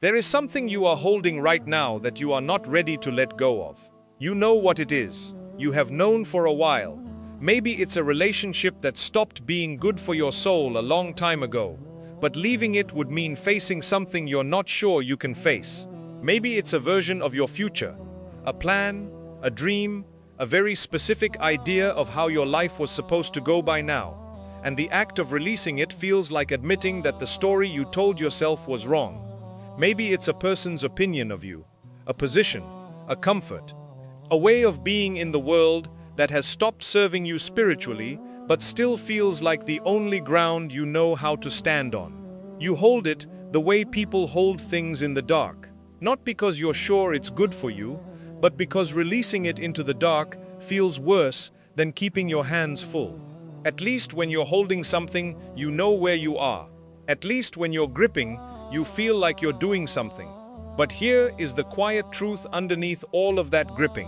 There is something you are holding right now that you are not ready to let go of. You know what it is. You have known for a while. Maybe it's a relationship that stopped being good for your soul a long time ago, but leaving it would mean facing something you're not sure you can face. Maybe it's a version of your future, a plan, a dream, a very specific idea of how your life was supposed to go by now, and the act of releasing it feels like admitting that the story you told yourself was wrong. Maybe it's a person's opinion of you, a position, a comfort, a way of being in the world that has stopped serving you spiritually, but still feels like the only ground you know how to stand on. You hold it the way people hold things in the dark, not because you're sure it's good for you, but because releasing it into the dark feels worse than keeping your hands full. At least when you're holding something, you know where you are. At least when you're gripping, you feel like you're doing something. But here is the quiet truth underneath all of that gripping.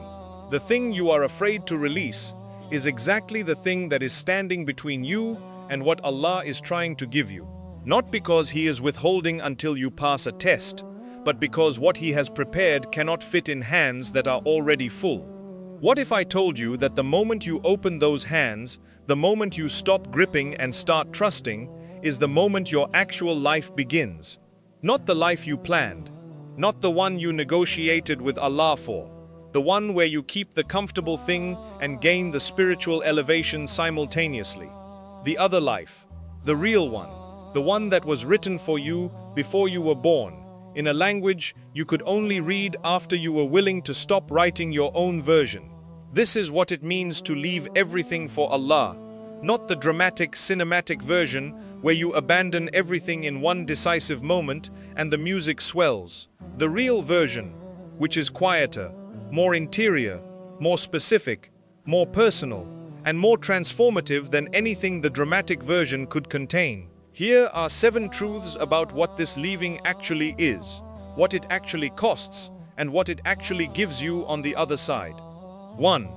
The thing you are afraid to release is exactly the thing that is standing between you and what Allah is trying to give you. Not because He is withholding until you pass a test, but because what He has prepared cannot fit in hands that are already full. What if I told you that the moment you open those hands, the moment you stop gripping and start trusting, is the moment your actual life begins? Not the life you planned, not the one you negotiated with Allah for, the one where you keep the comfortable thing and gain the spiritual elevation simultaneously. The other life, the real one, the one that was written for you before you were born, in a language you could only read after you were willing to stop writing your own version. This is what it means to leave everything for Allah, not the dramatic, cinematic version where you abandon everything in one decisive moment and the music swells. The real version, which is quieter, more interior, more specific, more personal, and more transformative than anything the dramatic version could contain. Here are 7 truths about what this leaving actually is, what it actually costs, and what it actually gives you on the other side. 1.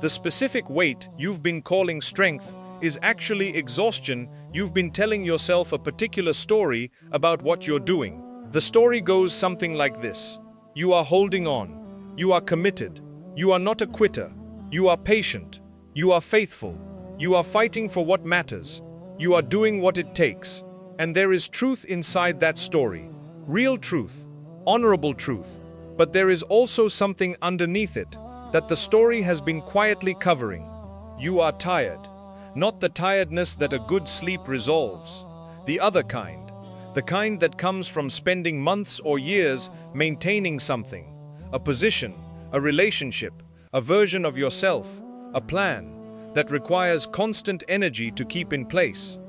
The specific weight you've been calling strength is actually exhaustion. You've been telling yourself a particular story about what you're doing. The story goes something like this. You are holding on. You are committed. You are not a quitter. You are patient. You are faithful. You are fighting for what matters. You are doing what it takes. And there is truth inside that story. Real truth. Honorable truth. But there is also something underneath it that the story has been quietly covering. You are tired. Not the tiredness that a good sleep resolves. The other kind. The kind that comes from spending months or years maintaining something. A position, a relationship, a version of yourself, a plan that requires constant energy to keep in place.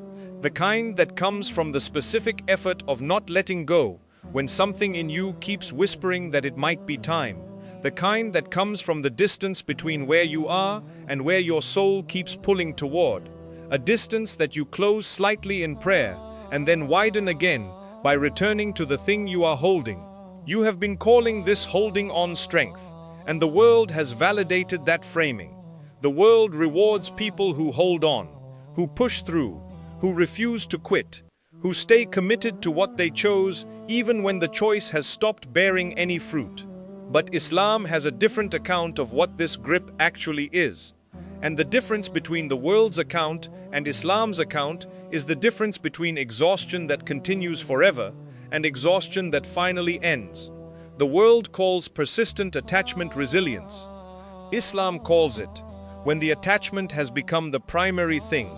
The kind that comes from the specific effort of not letting go when something in you keeps whispering that it might be time. The kind that comes from the distance between where you are and where your soul keeps pulling toward. A distance that you close slightly in prayer and then widen again by returning to the thing you are holding. You have been calling this holding on strength, and the world has validated that framing. The world rewards people who hold on, who push through, who refuse to quit, who stay committed to what they chose even when the choice has stopped bearing any fruit. But Islam has a different account of what this grip actually is. And the difference between the world's account and Islam's account is the difference between exhaustion that continues forever and exhaustion that finally ends. The world calls persistent attachment resilience. Islam calls it when the attachment has become the primary thing,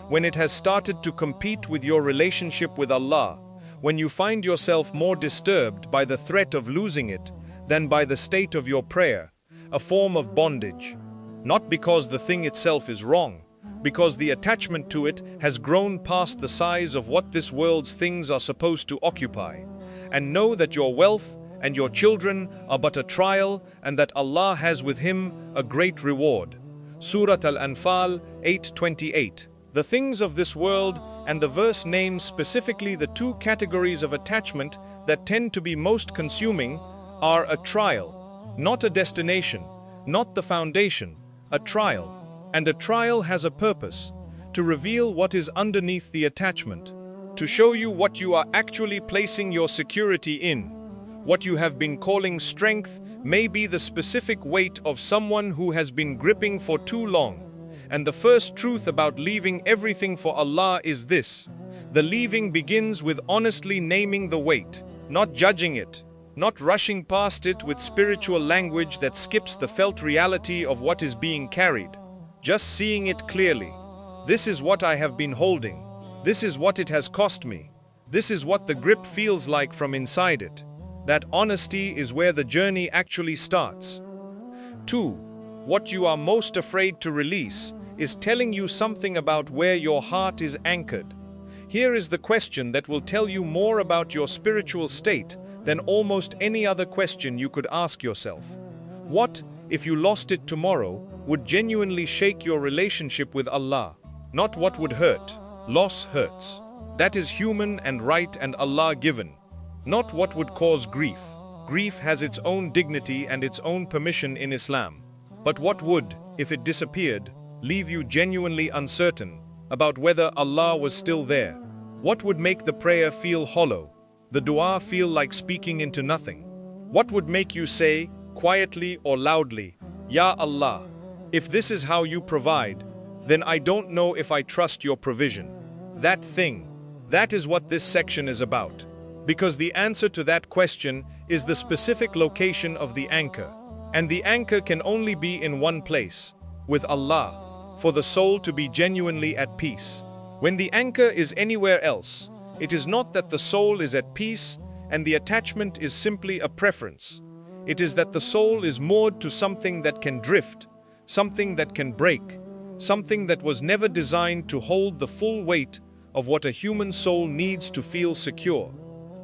when it has started to compete with your relationship with Allah, when you find yourself more disturbed by the threat of losing it than by the state of your prayer, a form of bondage. Not because the thing itself is wrong, because the attachment to it has grown past the size of what this world's things are supposed to occupy. And know that your wealth and your children are but a trial, and that Allah has with Him a great reward. Surah Al-Anfal 8:28. The things of this world, and the verse names specifically the 2 categories of attachment that tend to be most consuming, are a trial, not a destination, not the foundation, a trial. And a trial has a purpose, to reveal what is underneath the attachment, to show you what you are actually placing your security in. What you have been calling strength may be the specific weight of someone who has been gripping for too long. And the first truth about leaving everything for Allah is this: the leaving begins with honestly naming the weight, not judging it, not rushing past it with spiritual language that skips the felt reality of what is being carried, just seeing it clearly. This is what I have been holding. This is what it has cost me. This is what the grip feels like from inside it. That honesty is where the journey actually starts. 2. What you are most afraid to release is telling you something about where your heart is anchored. Here is the question that will tell you more about your spiritual state than almost any other question you could ask yourself. What, if you lost it tomorrow, would genuinely shake your relationship with Allah? Not what would hurt. Loss hurts. That is human and right and Allah given. Not what would cause grief. Grief has its own dignity and its own permission in Islam. But what would, if it disappeared, leave you genuinely uncertain about whether Allah was still there? What would make the prayer feel hollow, the dua feel like speaking into nothing? What would make you say, quietly or loudly, Ya Allah, if this is how you provide, then I don't know if I trust your provision. That thing, that is what this section is about. Because the answer to that question is the specific location of the anchor. And the anchor can only be in one place, with Allah, for the soul to be genuinely at peace. When the anchor is anywhere else, it is not that the soul is at peace and the attachment is simply a preference. It is that the soul is moored to something that can drift, something that can break, something that was never designed to hold the full weight of what a human soul needs to feel secure.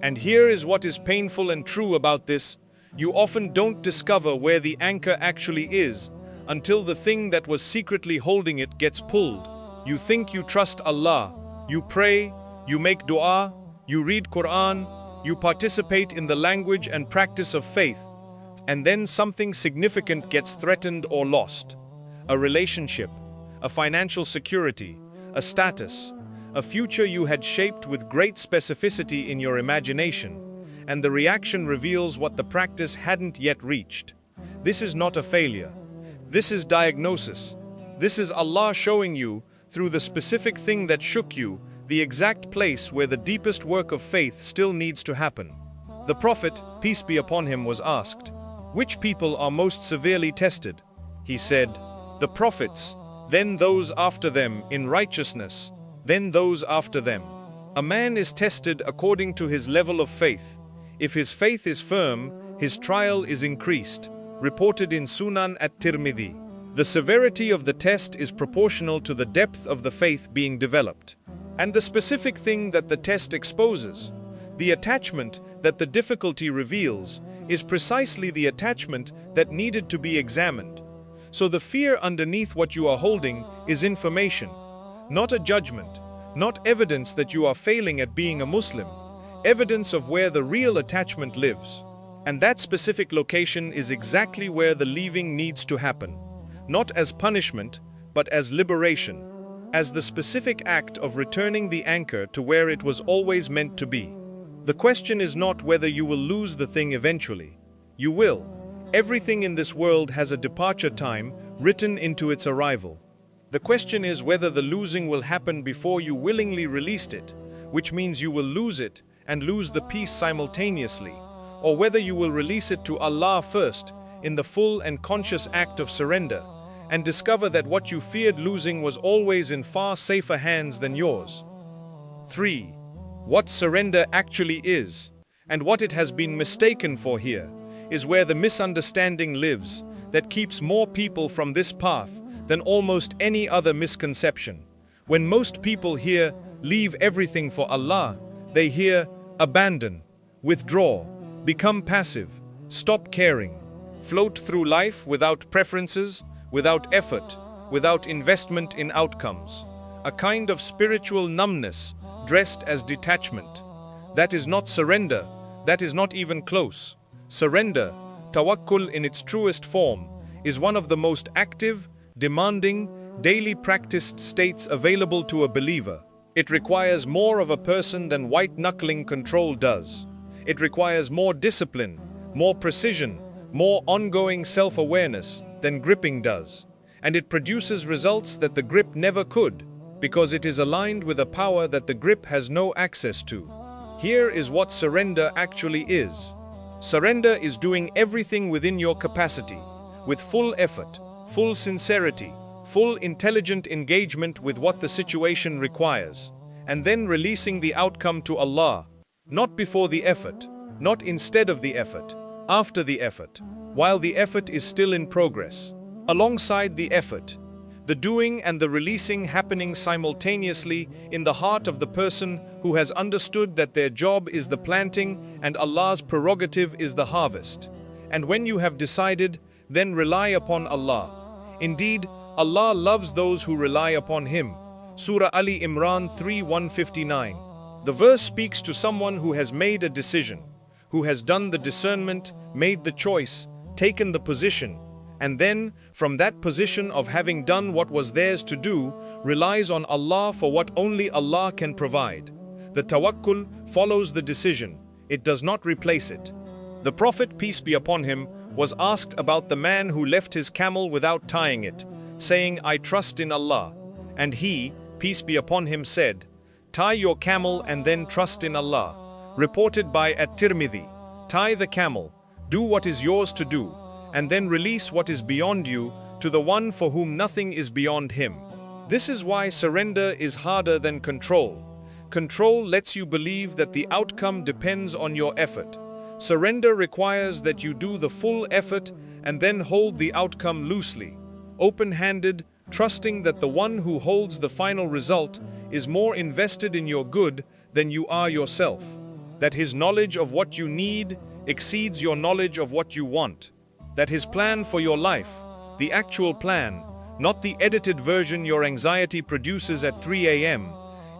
And here is what is painful and true about this: you often don't discover where the anchor actually is until the thing that was secretly holding it gets pulled. You think you trust Allah, you pray, you make dua, you read Quran, you participate in the language and practice of faith, and then something significant gets threatened or lost. A relationship, a financial security, a status, a future you had shaped with great specificity in your imagination, and the reaction reveals what the practice hadn't yet reached. This is not a failure. This is diagnosis. This is Allah showing you, through the specific thing that shook you, the exact place where the deepest work of faith still needs to happen. The Prophet, peace be upon him, was asked, "Which people are most severely tested?" He said, "The prophets, then those after them in righteousness, then those after them." A man is tested according to his level of faith. If his faith is firm, his trial is increased. Reported in Sunan at-Tirmidhi. The severity of the test is proportional to the depth of the faith being developed. And the specific thing that the test exposes, the attachment that the difficulty reveals, is precisely the attachment that needed to be examined. So the fear underneath what you are holding is information, not a judgment, not evidence that you are failing at being a Muslim, evidence of where the real attachment lives. And that specific location is exactly where the leaving needs to happen, not as punishment, but as liberation, as the specific act of returning the anchor to where it was always meant to be. The question is not whether you will lose the thing eventually. You will. Everything in this world has a departure time written into its arrival. The question is whether the losing will happen before you willingly released it, which means you will lose it and lose the peace simultaneously, or whether you will release it to Allah first in the full and conscious act of surrender, and discover that what you feared losing was always in far safer hands than yours. 3. What surrender actually is, and what it has been mistaken for here, is where the misunderstanding lives that keeps more people from this path than almost any other misconception. When most people hear, "Leave everything for Allah," they hear, "Abandon, withdraw, become passive, stop caring, float through life without preferences, without effort, without investment in outcomes." A kind of spiritual numbness dressed as detachment. That is not surrender, that is not even close. Surrender, tawakkul in its truest form, is one of the most active, demanding, daily practiced states available to a believer. It requires more of a person than white-knuckling control does. It requires more discipline, more precision, more ongoing self-awareness than gripping does. And it produces results that the grip never could, because it is aligned with a power that the grip has no access to. Here is what surrender actually is. Surrender is doing everything within your capacity, with full effort, full sincerity, full intelligent engagement with what the situation requires, and then releasing the outcome to Allah, not before the effort, not instead of the effort, after the effort, while the effort is still in progress. Alongside the effort, the doing and the releasing happening simultaneously in the heart of the person who has understood that their job is the planting and Allah's prerogative is the harvest. And when you have decided, then rely upon Allah. Indeed, Allah loves those who rely upon Him. Surah Ali Imran 3:159. The verse speaks to someone who has made a decision, who has done the discernment, made the choice, taken the position, and then, from that position of having done what was theirs to do, relies on Allah for what only Allah can provide. The tawakkul follows the decision, it does not replace it. The Prophet, peace be upon him, was asked about the man who left his camel without tying it, saying, "I trust in Allah." And he, peace be upon him, said, "Tie your camel and then trust in Allah." Reported by At-Tirmidhi, tie the camel, do what is yours to do, and then release what is beyond you to the one for whom nothing is beyond him. This is why surrender is harder than control. Control lets you believe that the outcome depends on your effort. Surrender requires that you do the full effort and then hold the outcome loosely, open-handed, trusting that the one who holds the final result is more invested in your good than you are yourself, that his knowledge of what you need exceeds your knowledge of what you want, that his plan for your life, the actual plan, not the edited version your anxiety produces at 3 a.m.,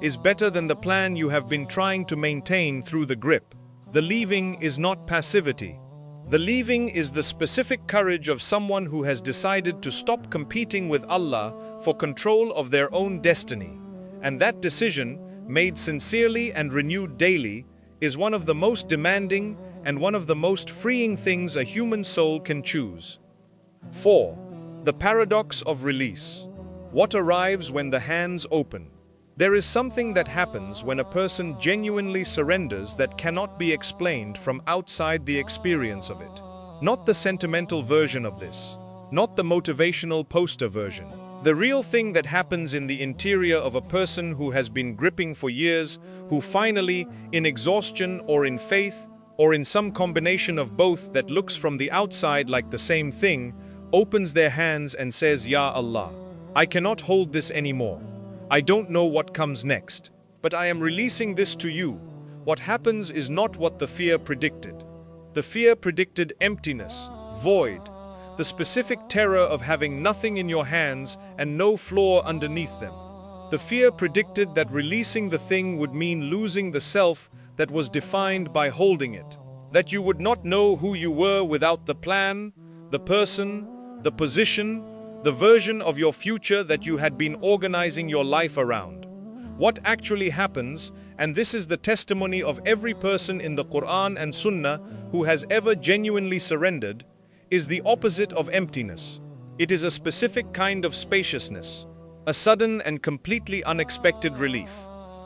is better than the plan you have been trying to maintain through the grip. The leaving is not passivity. The leaving is the specific courage of someone who has decided to stop competing with Allah for control of their own destiny. And that decision, made sincerely and renewed daily, is one of the most demanding and one of the most freeing things a human soul can choose. 4. The paradox of release. What arrives when the hands open? There is something that happens when a person genuinely surrenders that cannot be explained from outside the experience of it. Not the sentimental version of this, not the motivational poster version. The real thing that happens in the interior of a person who has been gripping for years, who finally, in exhaustion or in faith, or in some combination of both that looks from the outside like the same thing, opens their hands and says, "Ya Allah, I cannot hold this anymore. I don't know what comes next, but I am releasing this to you." What happens is not what the fear predicted. The fear predicted emptiness, void, the specific terror of having nothing in your hands and no floor underneath them. The fear predicted that releasing the thing would mean losing the self that was defined by holding it, that you would not know who you were without the plan, the person, the position, the version of your future that you had been organizing your life around. What actually happens, and this is the testimony of every person in the Quran and Sunnah who has ever genuinely surrendered, is the opposite of emptiness. It is a specific kind of spaciousness, a sudden and completely unexpected relief,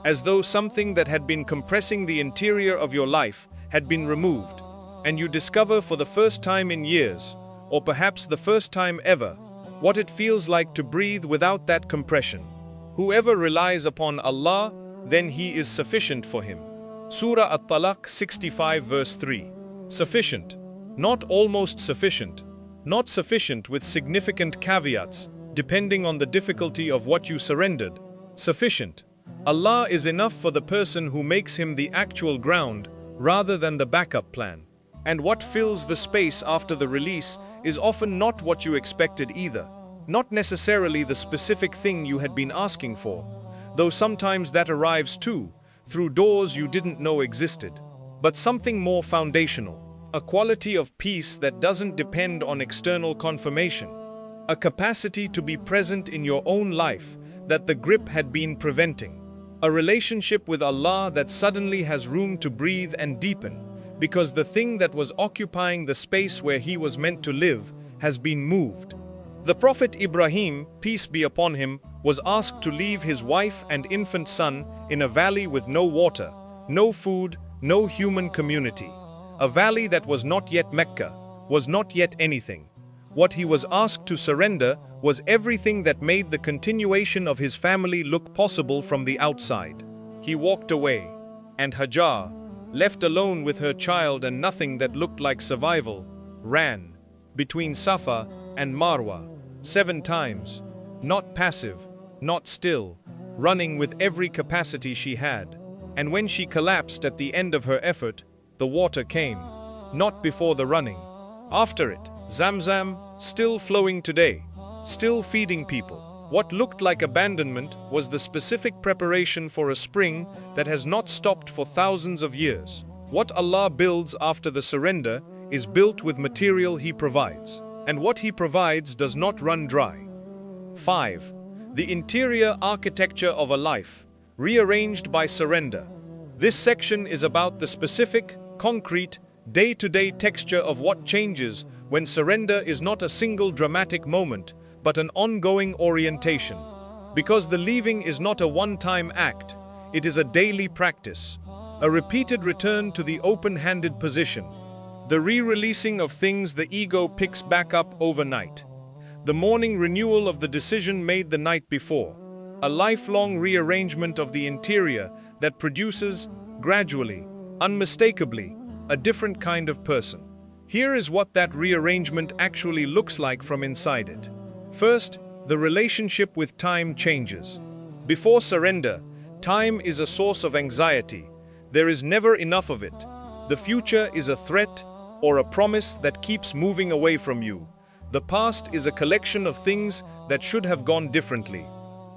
as though something that had been compressing the interior of your life had been removed, and you discover for the first time in years, or perhaps the first time ever, what it feels like to breathe without that compression. Whoever relies upon Allah, then He is sufficient for him. Surah At-Talaq 65 verse 3. Sufficient, not almost sufficient, not sufficient with significant caveats, depending on the difficulty of what you surrendered. Sufficient. Allah is enough for the person who makes Him the actual ground rather than the backup plan. And what fills the space after the release is often not what you expected either. Not necessarily the specific thing you had been asking for, though sometimes that arrives too, through doors you didn't know existed. But something more foundational, a quality of peace that doesn't depend on external confirmation, a capacity to be present in your own life that the grip had been preventing, a relationship with Allah that suddenly has room to breathe and deepen, because the thing that was occupying the space where he was meant to live has been moved. The Prophet Ibrahim, peace be upon him, was asked to leave his wife and infant son in a valley with no water, no food, no human community. A valley that was not yet Mecca, was not yet anything. What he was asked to surrender was everything that made the continuation of his family look possible from the outside. He walked away, and Hajar, left alone with her child and nothing that looked like survival, ran between Safa and Marwa 7 times, not passive, not still, running with every capacity she had. And when she collapsed at the end of her effort, the water came, not before the running. After it, Zamzam, still flowing today, still feeding people. What looked like abandonment was the specific preparation for a spring that has not stopped for thousands of years. What Allah builds after the surrender is built with material He provides, and what He provides does not run dry. 5. The interior architecture of a life, rearranged by surrender. This section is about the specific, concrete, day-to-day texture of what changes when surrender is not a single dramatic moment, but an ongoing orientation. Because the leaving is not a one-time act, it is a daily practice, a repeated return to the open-handed position, the re-releasing of things the ego picks back up overnight, the morning renewal of the decision made the night before, a lifelong rearrangement of the interior that produces, gradually, unmistakably, a different kind of person. Here is what that rearrangement actually looks like from inside it. First, the relationship with time changes. Before surrender, time is a source of anxiety. There is never enough of it. The future is a threat or a promise that keeps moving away from you. The past is a collection of things that should have gone differently.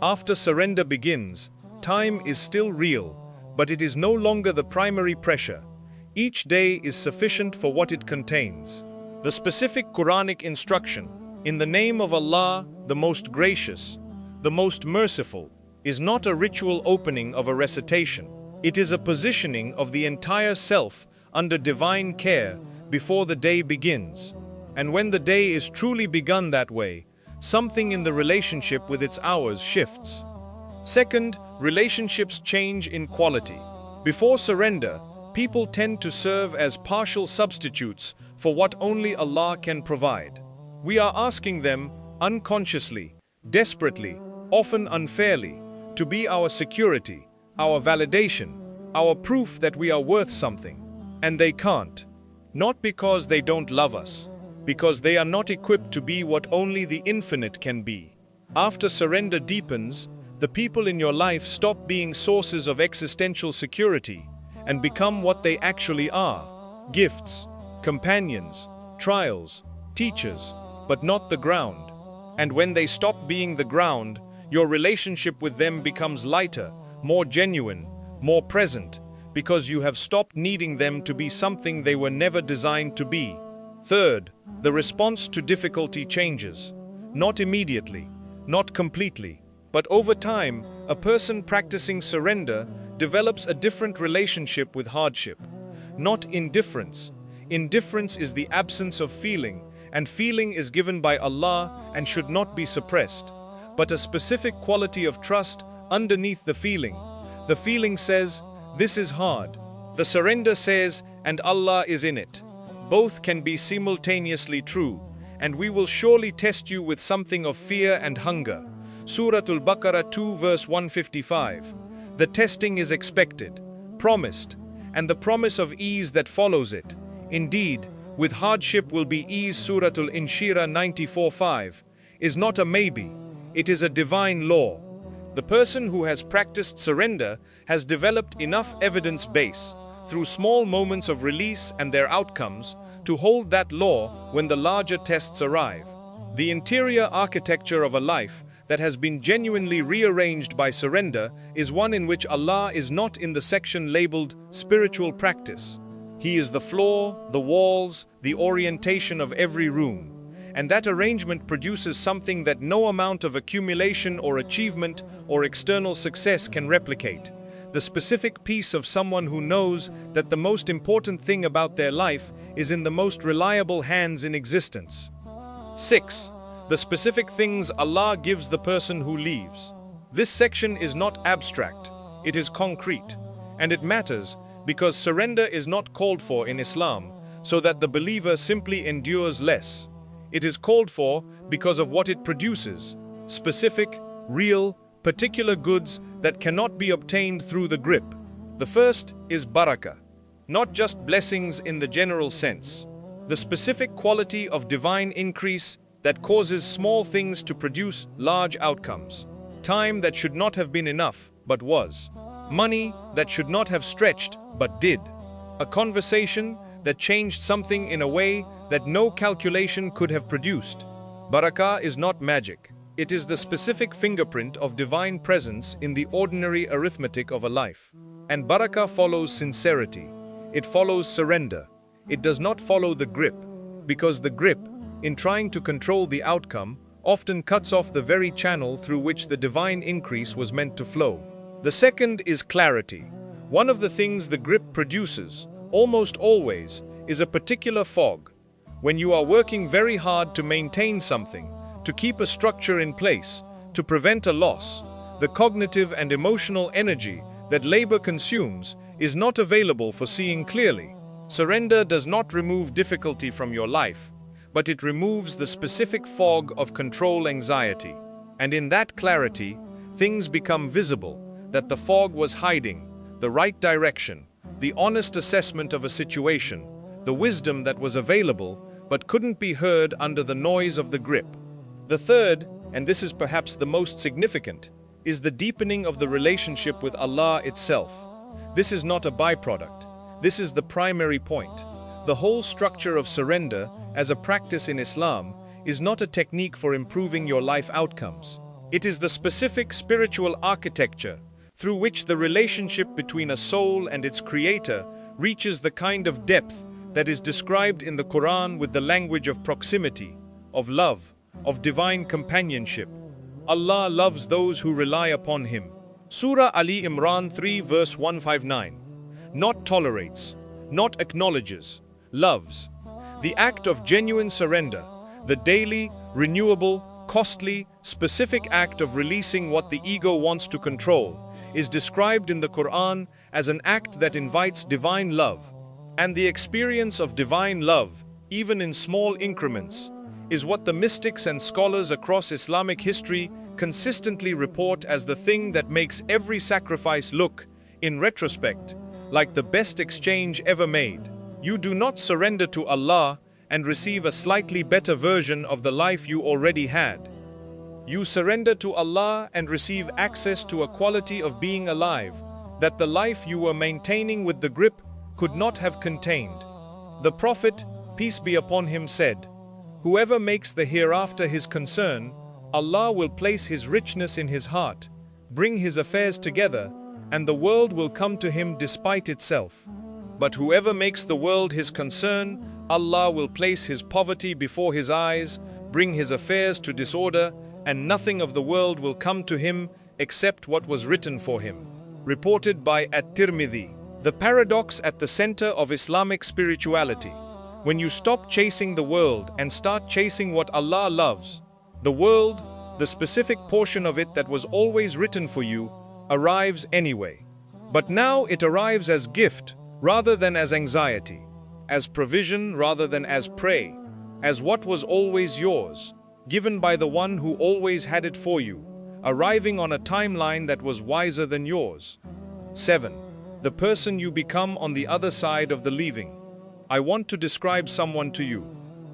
After surrender begins, time is still real, but it is no longer the primary pressure. Each day is sufficient for what it contains. The specific Quranic instruction, in the name of Allah, the most gracious, the most merciful, is not a ritual opening of a recitation. It is a positioning of the entire self under divine care before the day begins. And when the day is truly begun that way, something in the relationship with its hours shifts. Second, relationships change in quality. Before surrender, people tend to serve as partial substitutes for what only Allah can provide. We are asking them, unconsciously, desperately, often unfairly, to be our security, our validation, our proof that we are worth something. And they can't. Not because they don't love us, because they are not equipped to be what only the infinite can be. After surrender deepens, the people in your life stop being sources of existential security and become what they actually are: gifts, companions, trials, teachers, but not the ground. And when they stop being the ground, your relationship with them becomes lighter, more genuine, more present, because you have stopped needing them to be something they were never designed to be. Third, the response to difficulty changes. Not immediately, not completely, but over time, a person practicing surrender develops a different relationship with hardship. Not indifference. Indifference is the absence of feeling, and feeling is given by Allah and should not be suppressed, but a specific quality of trust underneath the feeling. The feeling says, "This is hard." The surrender says, "And Allah is in it." Both can be simultaneously true, and we will surely test you with something of fear and hunger. Surah Al-Baqarah 2 verse 155. The testing is expected, promised, and the promise of ease that follows it. Indeed, with hardship will be ease. Surah Al-Inshirah 94:5 is not a maybe, it is a divine law. The person who has practiced surrender has developed enough evidence base, through small moments of release and their outcomes, to hold that law when the larger tests arrive. The interior architecture of a life that has been genuinely rearranged by surrender is one in which Allah is not in the section labeled spiritual practice. He is the floor, the walls, the orientation of every room. And that arrangement produces something that no amount of accumulation or achievement or external success can replicate: the the specific peace of someone who knows that the most important thing about their life is in the most reliable hands in existence. 6. The specific things Allah gives the person who leaves. This section is not abstract, it is concrete, and it matters because surrender is not called for in Islam so that the believer simply endures less. It is called for because of what it produces: specific, real, particular goods that cannot be obtained through the grip. The first is Barakah, not just blessings in the general sense. The specific quality of divine increase that causes small things to produce large outcomes. Time that should not have been enough, but was. Money that should not have stretched, but did. A conversation that changed something in a way that no calculation could have produced. Barakah is not magic. It is the specific fingerprint of divine presence in the ordinary arithmetic of a life. And Barakah follows sincerity. It follows surrender. It does not follow the grip, because the grip, in trying to control the outcome, often cuts off the very channel through which the divine increase was meant to flow. The second is clarity. One of the things the grip produces, almost always, is a particular fog. When you are working very hard to maintain something, to keep a structure in place, to prevent a loss, the cognitive and emotional energy that labor consumes is not available for seeing clearly. Surrender does not remove difficulty from your life, but it removes the specific fog of control anxiety. And in that clarity, things become visible, that the fog was hiding, the right direction, the honest assessment of a situation, the wisdom that was available but couldn't be heard under the noise of the grip. The third, and this is perhaps the most significant, is the deepening of the relationship with Allah itself. This is not a byproduct. This is the primary point. The whole structure of surrender, as a practice in Islam, is not a technique for improving your life outcomes. It is the specific spiritual architecture through which the relationship between a soul and its creator reaches the kind of depth that is described in the Quran with the language of proximity, of love, of divine companionship. Allah loves those who rely upon Him. Surah Ali Imran 3 verse 159. Not tolerates, not acknowledges, loves. The act of genuine surrender, the daily, renewable, costly, specific act of releasing what the ego wants to control, is described in the Quran as an act that invites divine love. And the experience of divine love, even in small increments, is what the mystics and scholars across Islamic history consistently report as the thing that makes every sacrifice look, in retrospect, like the best exchange ever made. You do not surrender to Allah and receive a slightly better version of the life you already had. You surrender to Allah and receive access to a quality of being alive that the life you were maintaining with the grip could not have contained. The Prophet, peace be upon him, said, "Whoever makes the hereafter his concern, Allah will place His richness in his heart, bring his affairs together, and the world will come to him despite itself. But whoever makes the world his concern, Allah will place his poverty before his eyes, bring his affairs to disorder, and nothing of the world will come to him except what was written for him." Reported by At-Tirmidhi. The paradox at the center of Islamic spirituality. When you stop chasing the world and start chasing what Allah loves, the world, the specific portion of it that was always written for you, arrives anyway. But now it arrives as gift rather than as anxiety, as provision rather than as prey, as what was always yours, given by the one who always had it for you, arriving on a timeline that was wiser than yours. 7. The person you become on the other side of the leaving. I want to describe someone to you.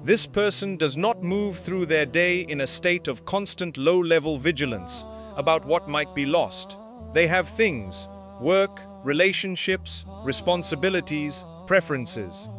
This person does not move through their day in a state of constant low-level vigilance about what might be lost. They have things, work, relationships, responsibilities, preferences.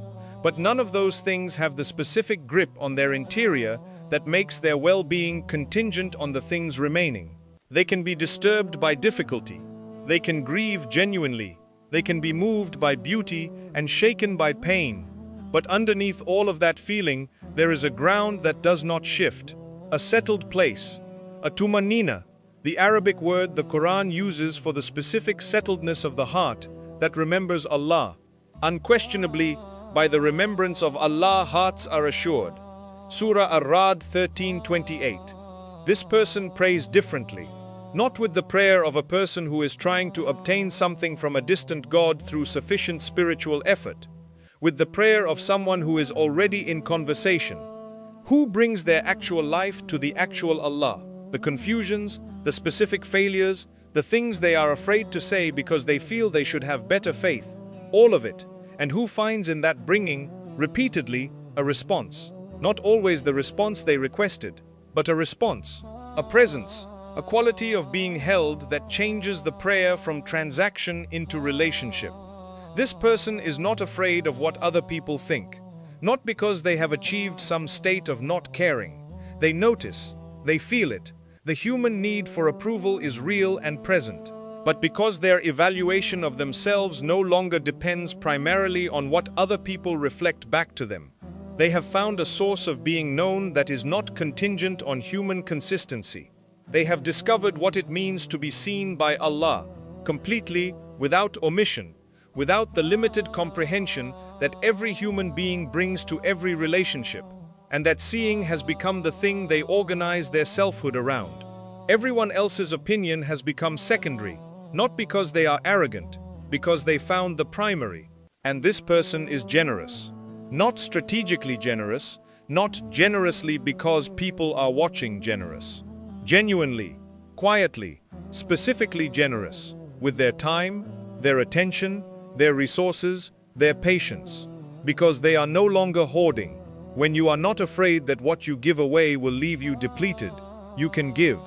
But none of those things have the specific grip on their interior that makes their well-being contingent on the things remaining. They can be disturbed by difficulty. They can grieve genuinely. They can be moved by beauty and shaken by pain. But underneath all of that feeling, there is a ground that does not shift, a settled place, a tumanina the Arabic word the Quran uses for the specific settledness of the heart that remembers Allah. Unquestionably, by the remembrance of Allah, hearts are assured. Surah Ar-Ra'd 13:28. This person prays differently, not with the prayer of a person who is trying to obtain something from a distant God through sufficient spiritual effort, with the prayer of someone who is already in conversation, who brings their actual life to the actual Allah, the confusions, the specific failures, the things they are afraid to say because they feel they should have better faith, all of it, and who finds in that bringing, repeatedly, a response. Not always the response they requested, but a response, a presence, a quality of being held that changes the prayer from transaction into relationship. This person is not afraid of what other people think, not because they have achieved some state of not caring. They notice, they feel it. The human need for approval is real and present, but because their evaluation of themselves no longer depends primarily on what other people reflect back to them. They have found a source of being known that is not contingent on human consistency. They have discovered what it means to be seen by Allah, completely, without omission, without the limited comprehension that every human being brings to every relationship, and that seeing has become the thing they organize their selfhood around. Everyone else's opinion has become secondary, not because they are arrogant, because they found the primary. And this person is generous. Not strategically generous, not generously because people are watching generous. Genuinely, quietly, specifically generous, with their time, their attention, their resources, their patience, because they are no longer hoarding. When you are not afraid that what you give away will leave you depleted, you can give.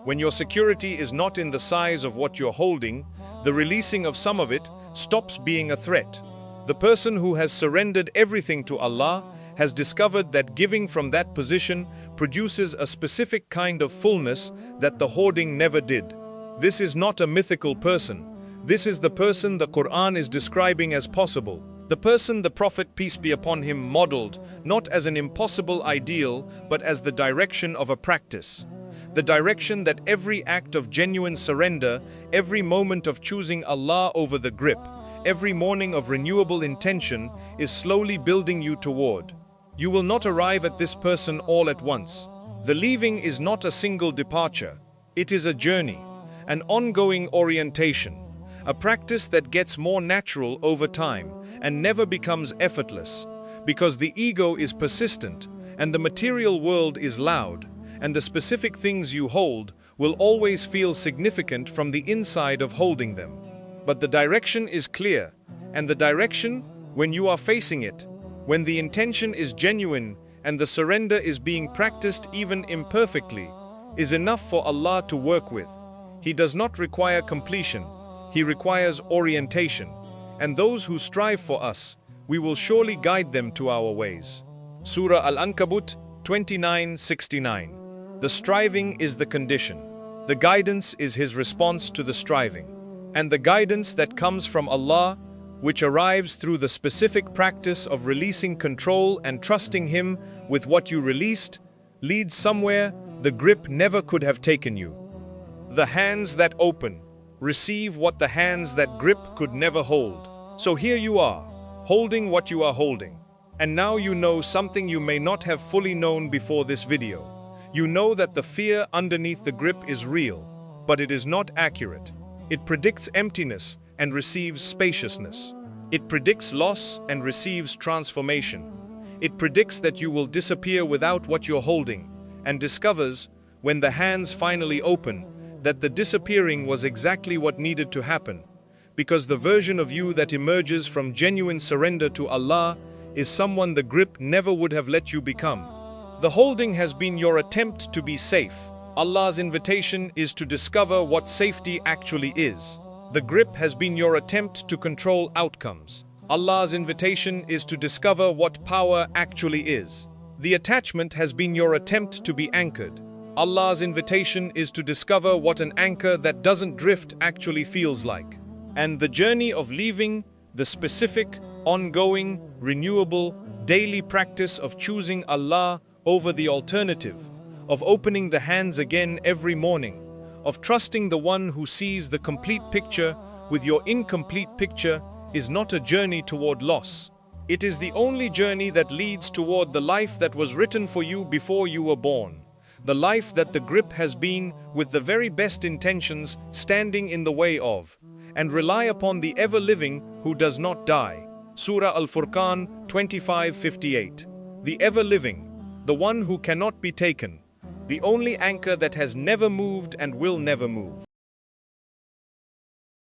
When your security is not in the size of what you're holding, the releasing of some of it stops being a threat. The person who has surrendered everything to Allah has discovered that giving from that position produces a specific kind of fullness that the hoarding never did. This is not a mythical person. This is the person the Quran is describing as possible. The person the Prophet, peace be upon him, modeled, not as an impossible ideal, but as the direction of a practice. The direction that every act of genuine surrender, every moment of choosing Allah over the grip, every morning of renewable intention is slowly building you toward. You will not arrive at this person all at once. The leaving is not a single departure. It is a journey, an ongoing orientation, a practice that gets more natural over time and never becomes effortless, because the ego is persistent and the material world is loud, and the specific things you hold will always feel significant from the inside of holding them. But the direction is clear, and the direction, when you are facing it, when the intention is genuine and the surrender is being practiced even imperfectly, is enough for Allah to work with. He does not require completion, He requires orientation, and those who strive for us, we will surely guide them to our ways. Surah Al-Ankabut 29:69. The striving is the condition. The guidance is His response to the striving. And the guidance that comes from Allah, which arrives through the specific practice of releasing control and trusting Him with what you released, leads somewhere the grip never could have taken you. The hands that open receive what the hands that grip could never hold. So here you are, holding what you are holding. And now you know something you may not have fully known before this video. You know that the fear underneath the grip is real, but it is not accurate. It predicts emptiness and receives spaciousness. It predicts loss and receives transformation. It predicts that you will disappear without what you're holding, and discovers, when the hands finally open, that the disappearing was exactly what needed to happen, because the version of you that emerges from genuine surrender to Allah is someone the grip never would have let you become. The holding has been your attempt to be safe. Allah's invitation is to discover what safety actually is. The grip has been your attempt to control outcomes. Allah's invitation is to discover what power actually is. The attachment has been your attempt to be anchored. Allah's invitation is to discover what an anchor that doesn't drift actually feels like. And the journey of leaving, the specific, ongoing, renewable, daily practice of choosing Allah over the alternative, of opening the hands again every morning, of trusting the one who sees the complete picture with your incomplete picture, is not a journey toward loss. It is the only journey that leads toward the life that was written for you before you were born. The life that the grip has been, with the very best intentions, standing in the way of. And rely upon the ever-living who does not die. Surah Al-Furqan 25:58. The ever-living, the one who cannot be taken, the only anchor that has never moved and will never move.